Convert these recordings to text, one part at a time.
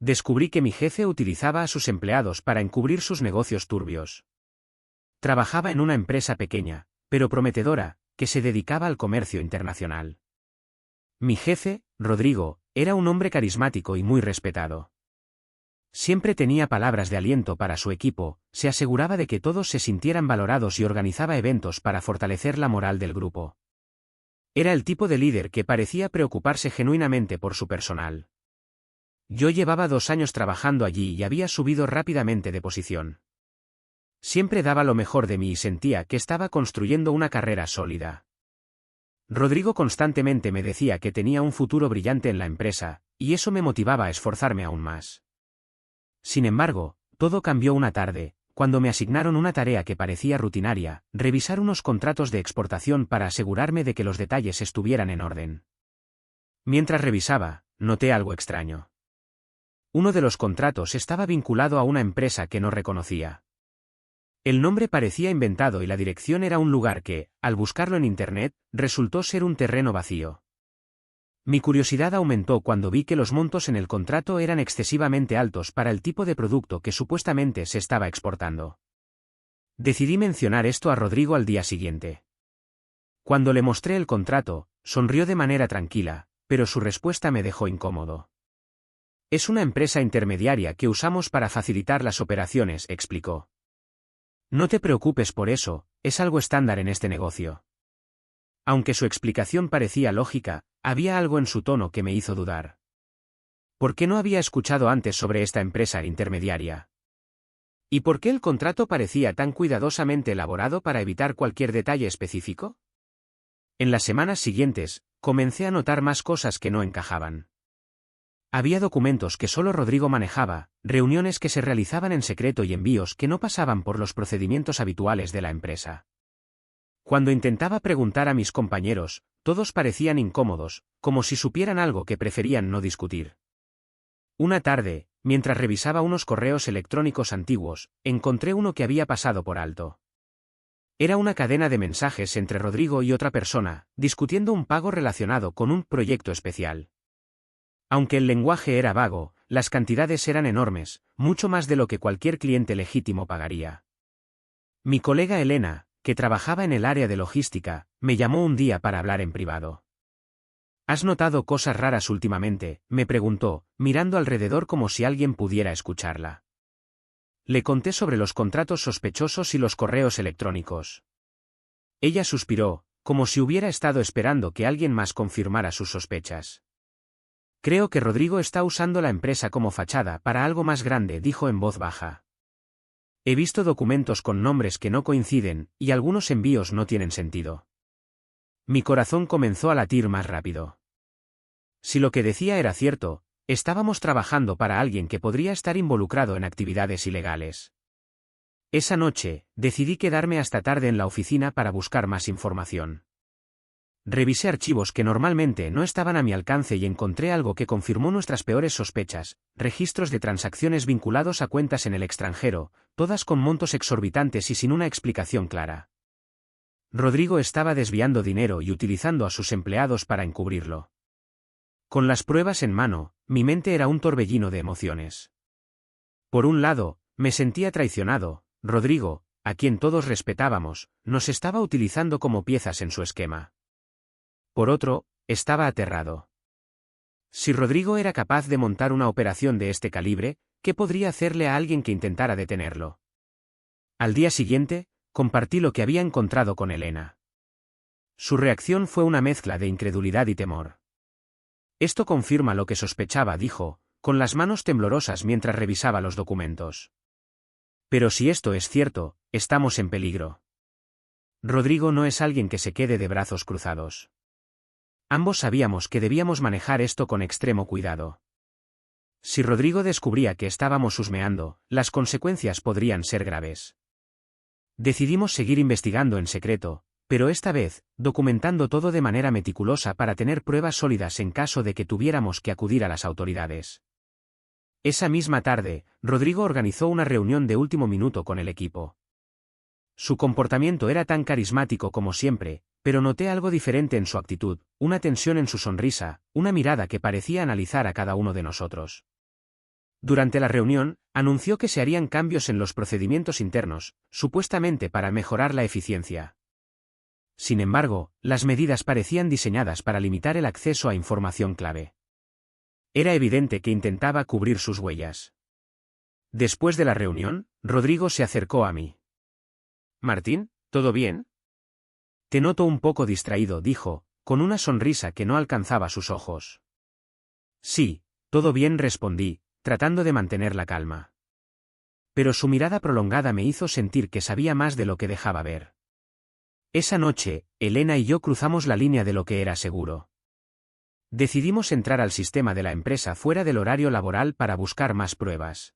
descubrí que mi jefe utilizaba a sus empleados para encubrir sus negocios turbios. Trabajaba en una empresa pequeña, pero prometedora, que se dedicaba al comercio internacional. Mi jefe, Rodrigo, era un hombre carismático y muy respetado. Siempre tenía palabras de aliento para su equipo, se aseguraba de que todos se sintieran valorados y organizaba eventos para fortalecer la moral del grupo. Era el tipo de líder que parecía preocuparse genuinamente por su personal. Yo llevaba 2 años trabajando allí y había subido rápidamente de posición. Siempre daba lo mejor de mí y sentía que estaba construyendo una carrera sólida. Rodrigo constantemente me decía que tenía un futuro brillante en la empresa, y eso me motivaba a esforzarme aún más. Sin embargo, todo cambió una tarde, cuando me asignaron una tarea que parecía rutinaria, revisar unos contratos de exportación para asegurarme de que los detalles estuvieran en orden. Mientras revisaba, noté algo extraño. Uno de los contratos estaba vinculado a una empresa que no reconocía. El nombre parecía inventado y la dirección era un lugar que, al buscarlo en Internet, resultó ser un terreno vacío. Mi curiosidad aumentó cuando vi que los montos en el contrato eran excesivamente altos para el tipo de producto que supuestamente se estaba exportando. Decidí mencionar esto a Rodrigo al día siguiente. Cuando le mostré el contrato, sonrió de manera tranquila, pero su respuesta me dejó incómodo. Es una empresa intermediaria que usamos para facilitar las operaciones, explicó. No te preocupes por eso, es algo estándar en este negocio. Aunque su explicación parecía lógica, había algo en su tono que me hizo dudar. ¿Por qué no había escuchado antes sobre esta empresa intermediaria? ¿Y por qué el contrato parecía tan cuidadosamente elaborado para evitar cualquier detalle específico? En las semanas siguientes, comencé a notar más cosas que no encajaban. Había documentos que solo Rodrigo manejaba, reuniones que se realizaban en secreto y envíos que no pasaban por los procedimientos habituales de la empresa. Cuando intentaba preguntar a mis compañeros, todos parecían incómodos, como si supieran algo que preferían no discutir. Una tarde, mientras revisaba unos correos electrónicos antiguos, encontré uno que había pasado por alto. Era una cadena de mensajes entre Rodrigo y otra persona, discutiendo un pago relacionado con un proyecto especial. Aunque el lenguaje era vago, las cantidades eran enormes, mucho más de lo que cualquier cliente legítimo pagaría. Mi colega Elena, que trabajaba en el área de logística, me llamó un día para hablar en privado. ¿Has notado cosas raras últimamente?, me preguntó, mirando alrededor como si alguien pudiera escucharla. Le conté sobre los contratos sospechosos y los correos electrónicos. Ella suspiró, como si hubiera estado esperando que alguien más confirmara sus sospechas. Creo que Rodrigo está usando la empresa como fachada para algo más grande, dijo en voz baja. He visto documentos con nombres que no coinciden, y algunos envíos no tienen sentido. Mi corazón comenzó a latir más rápido. Si lo que decía era cierto, estábamos trabajando para alguien que podría estar involucrado en actividades ilegales. Esa noche, decidí quedarme hasta tarde en la oficina para buscar más información. Revisé archivos que normalmente no estaban a mi alcance y encontré algo que confirmó nuestras peores sospechas: registros de transacciones vinculados a cuentas en el extranjero, todas con montos exorbitantes y sin una explicación clara. Rodrigo estaba desviando dinero y utilizando a sus empleados para encubrirlo. Con las pruebas en mano, mi mente era un torbellino de emociones. Por un lado, me sentía traicionado. Rodrigo, a quien todos respetábamos, nos estaba utilizando como piezas en su esquema. Por otro, estaba aterrado. Si Rodrigo era capaz de montar una operación de este calibre, ¿qué podría hacerle a alguien que intentara detenerlo? Al día siguiente, compartí lo que había encontrado con Elena. Su reacción fue una mezcla de incredulidad y temor. Esto confirma lo que sospechaba, dijo, con las manos temblorosas mientras revisaba los documentos. Pero si esto es cierto, estamos en peligro. Rodrigo no es alguien que se quede de brazos cruzados. Ambos sabíamos que debíamos manejar esto con extremo cuidado. Si Rodrigo descubría que estábamos husmeando, las consecuencias podrían ser graves. Decidimos seguir investigando en secreto, pero esta vez, documentando todo de manera meticulosa para tener pruebas sólidas en caso de que tuviéramos que acudir a las autoridades. Esa misma tarde, Rodrigo organizó una reunión de último minuto con el equipo. Su comportamiento era tan carismático como siempre, pero noté algo diferente en su actitud, una tensión en su sonrisa, una mirada que parecía analizar a cada uno de nosotros. Durante la reunión, anunció que se harían cambios en los procedimientos internos, supuestamente para mejorar la eficiencia. Sin embargo, las medidas parecían diseñadas para limitar el acceso a información clave. Era evidente que intentaba cubrir sus huellas. Después de la reunión, Rodrigo se acercó a mí. «Martín, ¿todo bien?» «Te noto un poco distraído», dijo, con una sonrisa que no alcanzaba sus ojos. «Sí, todo bien», respondí, tratando de mantener la calma. Pero su mirada prolongada me hizo sentir que sabía más de lo que dejaba ver. Esa noche, Elena y yo cruzamos la línea de lo que era seguro. Decidimos entrar al sistema de la empresa fuera del horario laboral para buscar más pruebas.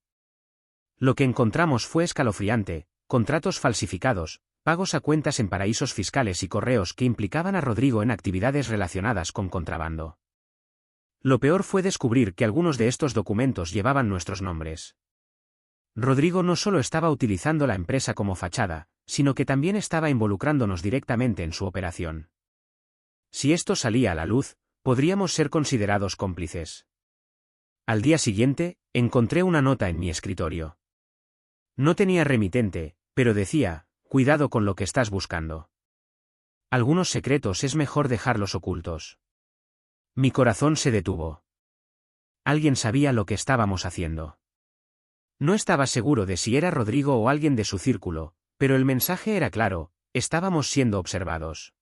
Lo que encontramos fue escalofriante: contratos falsificados, pagos a cuentas en paraísos fiscales y correos que implicaban a Rodrigo en actividades relacionadas con contrabando. Lo peor fue descubrir que algunos de estos documentos llevaban nuestros nombres. Rodrigo no solo estaba utilizando la empresa como fachada, sino que también estaba involucrándonos directamente en su operación. Si esto salía a la luz, podríamos ser considerados cómplices. Al día siguiente, encontré una nota en mi escritorio. No tenía remitente, pero decía: «Cuidado con lo que estás buscando. Algunos secretos es mejor dejarlos ocultos». Mi corazón se detuvo. Alguien sabía lo que estábamos haciendo. No estaba seguro de si era Rodrigo o alguien de su círculo, pero el mensaje era claro: estábamos siendo observados.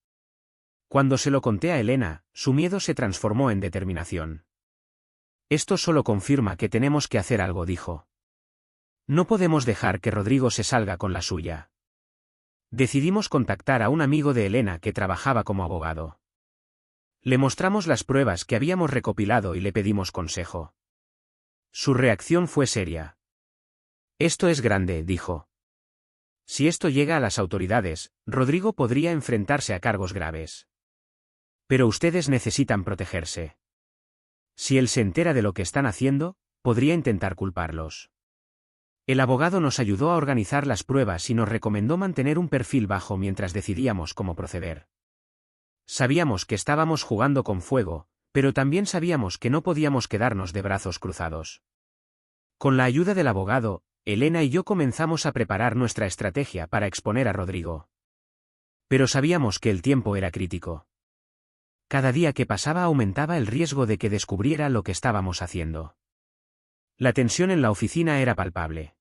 Cuando se lo conté a Elena, su miedo se transformó en determinación. «Esto solo confirma que tenemos que hacer algo», dijo. «No podemos dejar que Rodrigo se salga con la suya». Decidimos contactar a un amigo de Elena que trabajaba como abogado. Le mostramos las pruebas que habíamos recopilado y le pedimos consejo. Su reacción fue seria. «Esto es grande», dijo. «Si esto llega a las autoridades, Rodrigo podría enfrentarse a cargos graves. Pero ustedes necesitan protegerse. Si él se entera de lo que están haciendo, podría intentar culparlos». El abogado nos ayudó a organizar las pruebas y nos recomendó mantener un perfil bajo mientras decidíamos cómo proceder. Sabíamos que estábamos jugando con fuego, pero también sabíamos que no podíamos quedarnos de brazos cruzados. Con la ayuda del abogado, Elena y yo comenzamos a preparar nuestra estrategia para exponer a Rodrigo. Pero sabíamos que el tiempo era crítico. Cada día que pasaba aumentaba el riesgo de que descubriera lo que estábamos haciendo. La tensión en la oficina era palpable.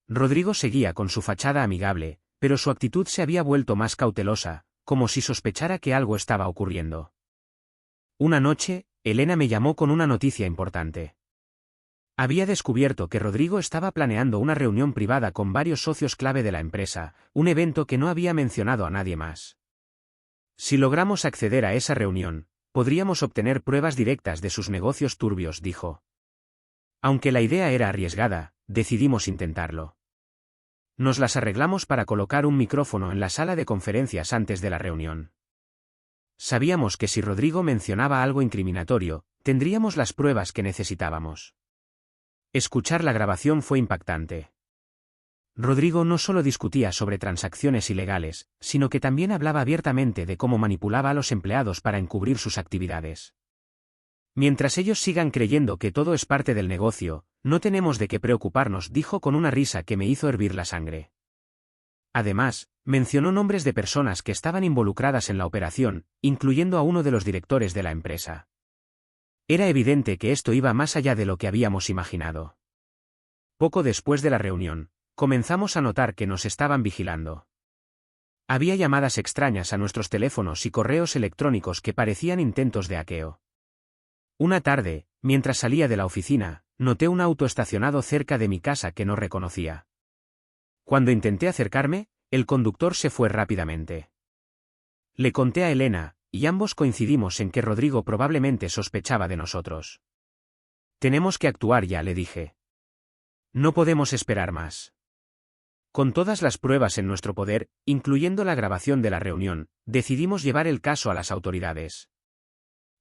Rodrigo seguía con su fachada amigable, pero su actitud se había vuelto más cautelosa, como si sospechara que algo estaba ocurriendo. Una noche, Elena me llamó con una noticia importante. Había descubierto que Rodrigo estaba planeando una reunión privada con varios socios clave de la empresa, un evento que no había mencionado a nadie más. Si logramos acceder a esa reunión, podríamos obtener pruebas directas de sus negocios turbios, dijo. Aunque la idea era arriesgada, decidimos intentarlo. Nos las arreglamos para colocar un micrófono en la sala de conferencias antes de la reunión. Sabíamos que si Rodrigo mencionaba algo incriminatorio, tendríamos las pruebas que necesitábamos. Escuchar la grabación fue impactante. Rodrigo no solo discutía sobre transacciones ilegales, sino que también hablaba abiertamente de cómo manipulaba a los empleados para encubrir sus actividades. «Mientras ellos sigan creyendo que todo es parte del negocio, no tenemos de qué preocuparnos», dijo con una risa que me hizo hervir la sangre. Además, mencionó nombres de personas que estaban involucradas en la operación, incluyendo a uno de los directores de la empresa. Era evidente que esto iba más allá de lo que habíamos imaginado. Poco después de la reunión, comenzamos a notar que nos estaban vigilando. Había llamadas extrañas a nuestros teléfonos y correos electrónicos que parecían intentos de hackeo. Una tarde, mientras salía de la oficina, noté un auto estacionado cerca de mi casa que no reconocía. Cuando intenté acercarme, el conductor se fue rápidamente. Le conté a Elena, y ambos coincidimos en que Rodrigo probablemente sospechaba de nosotros. «Tenemos que actuar ya», le dije. «No podemos esperar más». Con todas las pruebas en nuestro poder, incluyendo la grabación de la reunión, decidimos llevar el caso a las autoridades.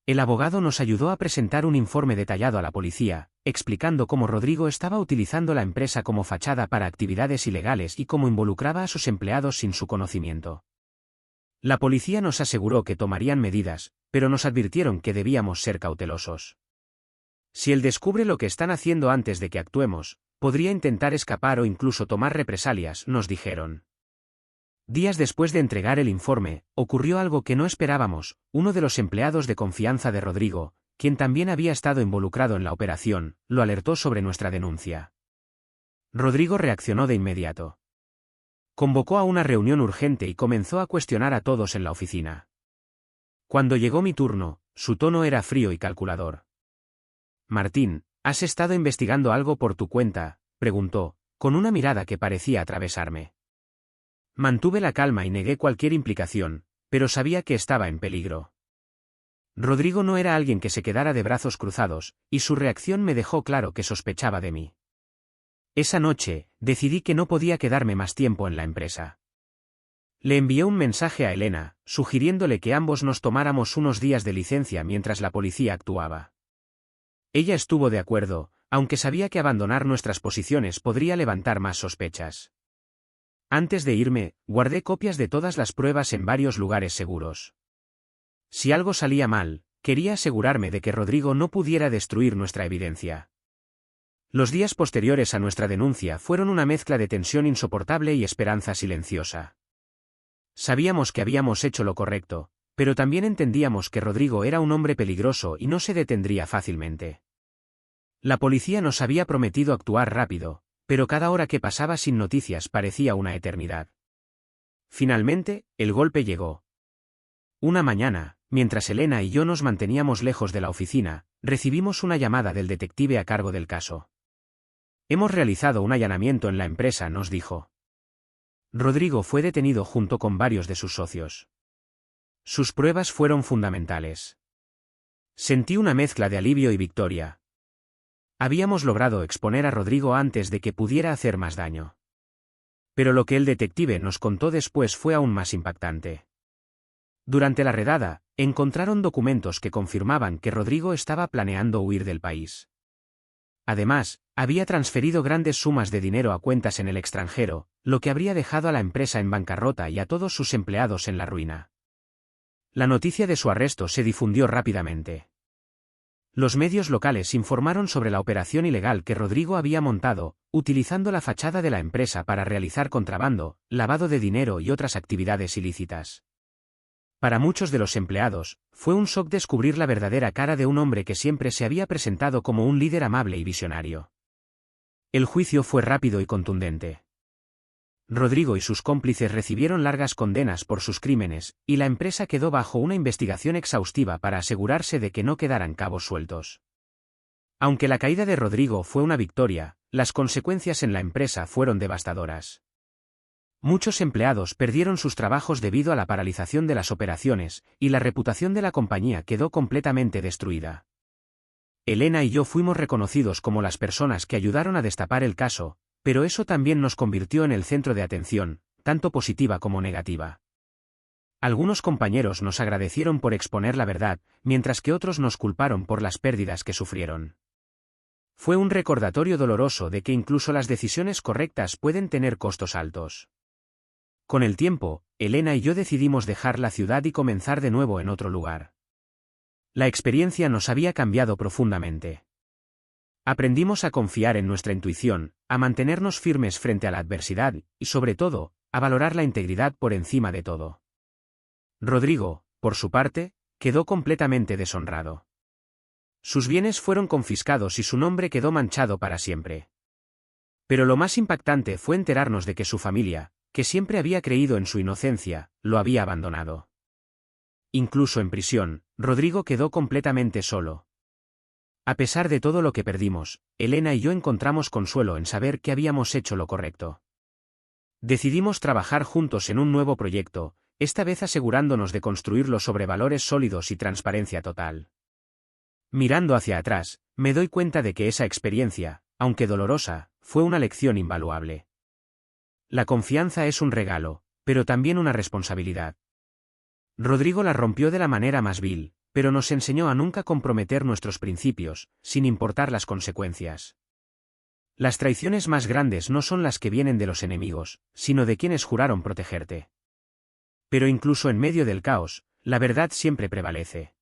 El abogado nos ayudó a presentar un informe detallado a la policía, explicando cómo Rodrigo estaba utilizando la empresa como fachada para actividades ilegales y cómo involucraba a sus empleados sin su conocimiento. La policía nos aseguró que tomarían medidas, pero nos advirtieron que debíamos ser cautelosos. Si él descubre lo que están haciendo antes de que actuemos, podría intentar escapar o incluso tomar represalias, nos dijeron. Días después de entregar el informe, ocurrió algo que no esperábamos. Uno de los empleados de confianza de Rodrigo, quien también había estado involucrado en la operación, lo alertó sobre nuestra denuncia. Rodrigo reaccionó de inmediato. Convocó a una reunión urgente y comenzó a cuestionar a todos en la oficina. Cuando llegó mi turno, su tono era frío y calculador. «Martín, ¿has estado investigando algo por tu cuenta?», preguntó, con una mirada que parecía atravesarme. Mantuve la calma y negué cualquier implicación, pero sabía que estaba en peligro. Rodrigo no era alguien que se quedara de brazos cruzados, y su reacción me dejó claro que sospechaba de mí. Esa noche, decidí que no podía quedarme más tiempo en la empresa. Le envié un mensaje a Elena, sugiriéndole que ambos nos tomáramos unos días de licencia mientras la policía actuaba. Ella estuvo de acuerdo, aunque sabía que abandonar nuestras posiciones podría levantar más sospechas. Antes de irme, guardé copias de todas las pruebas en varios lugares seguros. Si algo salía mal, quería asegurarme de que Rodrigo no pudiera destruir nuestra evidencia. Los días posteriores a nuestra denuncia fueron una mezcla de tensión insoportable y esperanza silenciosa. Sabíamos que habíamos hecho lo correcto, pero también entendíamos que Rodrigo era un hombre peligroso y no se detendría fácilmente. La policía nos había prometido actuar rápido, pero cada hora que pasaba sin noticias parecía una eternidad. Finalmente, el golpe llegó. Una mañana, mientras Elena y yo nos manteníamos lejos de la oficina, recibimos una llamada del detective a cargo del caso. «Hemos realizado un allanamiento en la empresa», nos dijo. Rodrigo fue detenido junto con varios de sus socios. Sus pruebas fueron fundamentales. Sentí una mezcla de alivio y victoria. Habíamos logrado exponer a Rodrigo antes de que pudiera hacer más daño. Pero lo que el detective nos contó después fue aún más impactante. Durante la redada, encontraron documentos que confirmaban que Rodrigo estaba planeando huir del país. Además, había transferido grandes sumas de dinero a cuentas en el extranjero, lo que habría dejado a la empresa en bancarrota y a todos sus empleados en la ruina. La noticia de su arresto se difundió rápidamente. Los medios locales informaron sobre la operación ilegal que Rodrigo había montado, utilizando la fachada de la empresa para realizar contrabando, lavado de dinero y otras actividades ilícitas. Para muchos de los empleados, fue un shock descubrir la verdadera cara de un hombre que siempre se había presentado como un líder amable y visionario. El juicio fue rápido y contundente. Rodrigo y sus cómplices recibieron largas condenas por sus crímenes, y la empresa quedó bajo una investigación exhaustiva para asegurarse de que no quedaran cabos sueltos. Aunque la caída de Rodrigo fue una victoria, las consecuencias en la empresa fueron devastadoras. Muchos empleados perdieron sus trabajos debido a la paralización de las operaciones, y la reputación de la compañía quedó completamente destruida. Elena y yo fuimos reconocidos como las personas que ayudaron a destapar el caso, pero eso también nos convirtió en el centro de atención, tanto positiva como negativa. Algunos compañeros nos agradecieron por exponer la verdad, mientras que otros nos culparon por las pérdidas que sufrieron. Fue un recordatorio doloroso de que incluso las decisiones correctas pueden tener costos altos. Con el tiempo, Elena y yo decidimos dejar la ciudad y comenzar de nuevo en otro lugar. La experiencia nos había cambiado profundamente. Aprendimos a confiar en nuestra intuición, a mantenernos firmes frente a la adversidad, y sobre todo, a valorar la integridad por encima de todo. Rodrigo, por su parte, quedó completamente deshonrado. Sus bienes fueron confiscados y su nombre quedó manchado para siempre. Pero lo más impactante fue enterarnos de que su familia, que siempre había creído en su inocencia, lo había abandonado. Incluso en prisión, Rodrigo quedó completamente solo. A pesar de todo lo que perdimos, Elena y yo encontramos consuelo en saber que habíamos hecho lo correcto. Decidimos trabajar juntos en un nuevo proyecto, esta vez asegurándonos de construirlo sobre valores sólidos y transparencia total. Mirando hacia atrás, me doy cuenta de que esa experiencia, aunque dolorosa, fue una lección invaluable. La confianza es un regalo, pero también una responsabilidad. Rodrigo la rompió de la manera más vil, pero nos enseñó a nunca comprometer nuestros principios, sin importar las consecuencias. Las traiciones más grandes no son las que vienen de los enemigos, sino de quienes juraron protegerte. Pero incluso en medio del caos, la verdad siempre prevalece.